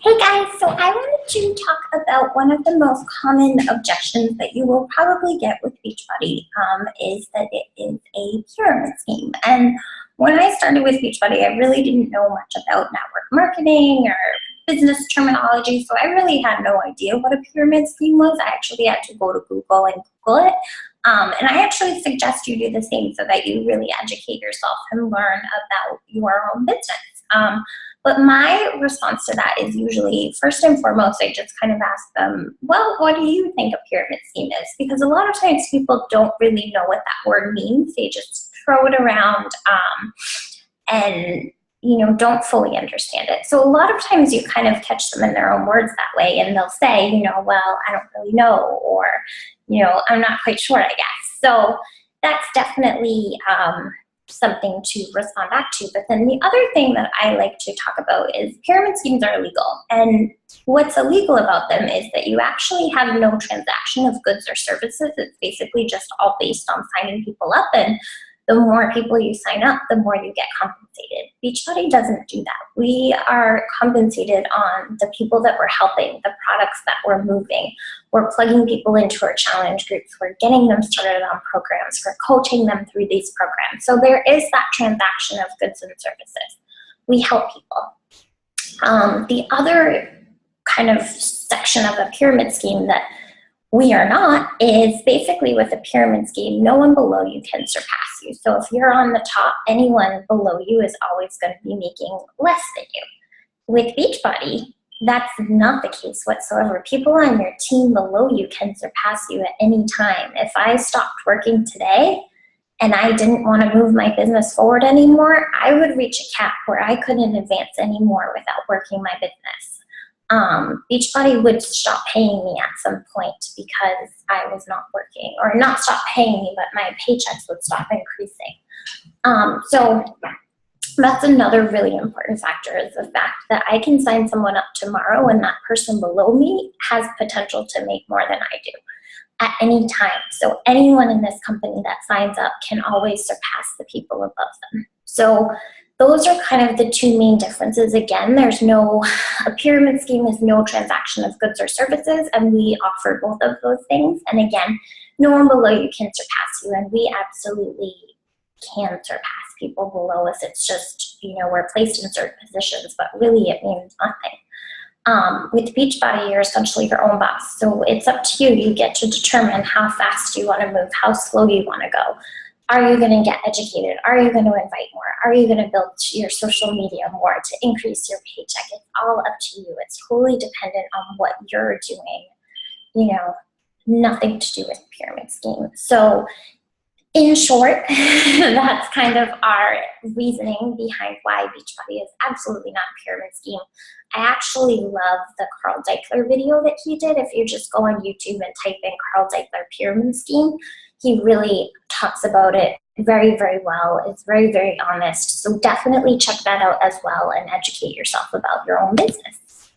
Hey guys, so I wanted to talk about one of the most common objections that you will probably get with Beachbody is that it is a pyramid scheme. And when I started with Beachbody, I really didn't know much about network marketing or business terminology, so I really had no idea what a pyramid scheme was. I actually had to go to Google and Google it. And I actually suggest you do the same so that you really educate yourself and learn about your own business. But my response to that is usually, first and foremost, I just kind of ask them, well, what do you think a pyramid scheme is? Because a lot of times people don't really know what that word means. They just throw it around and don't fully understand it. So a lot of times you kind of catch them in their own words that way, and they'll say, well, I don't really know, or, I'm not quite sure, I guess. So that's definitely something to respond back to. But then the other thing that I like to talk about is pyramid schemes are illegal. And what's illegal about them is that you actually have no transaction of goods or services. It's basically just all based on signing people up. And the more people you sign up, the more you get compensated. Beachbody doesn't do that. We are compensated on the people that we're helping, the products that we're moving. We're plugging people into our challenge groups. We're getting them started on programs. We're coaching them through these programs. So there is that transaction of goods and services. We help people. The other kind of section of a pyramid scheme that we are not is basically with a pyramid scheme, no one below you can surpass you. So if you're on the top, anyone below you is always going to be making less than you. With Beachbody, that's not the case whatsoever. People on your team below you can surpass you at any time. If I stopped working today and I didn't want to move my business forward anymore, I would reach a cap where I couldn't advance anymore without working my business. Beachbody would stop paying me at some point because I was not working, or not stop paying me, but my paychecks would stop increasing. So that's another really important factor, is the fact that I can sign someone up tomorrow and that person below me has potential to make more than I do at any time. So anyone in this company that signs up can always surpass the people above them. So those are kind of the two main differences. Again, a pyramid scheme is no transaction of goods or services, and we offer both of those things. And again, no one below you can surpass you, and we absolutely can surpass people below us. It's just, we're placed in certain positions, but really it means nothing. With Beachbody, you're essentially your own boss. So it's up to you. You get to determine how fast you want to move, how slow you want to go. Are you going to get educated? Are you going to invite more? Are you going to build your social media more to increase your paycheck? It's all up to you. It's totally dependent on what you're doing. Nothing to do with pyramid scheme. So in short, that's kind of our reasoning behind why Beachbody is absolutely not a pyramid scheme. I actually love the Carl Deichler video that he did. If you just go on YouTube and type in Carl Deichler pyramid scheme, he really talks about it very, very well. It's very, very honest. So definitely check that out as well and educate yourself about your own business.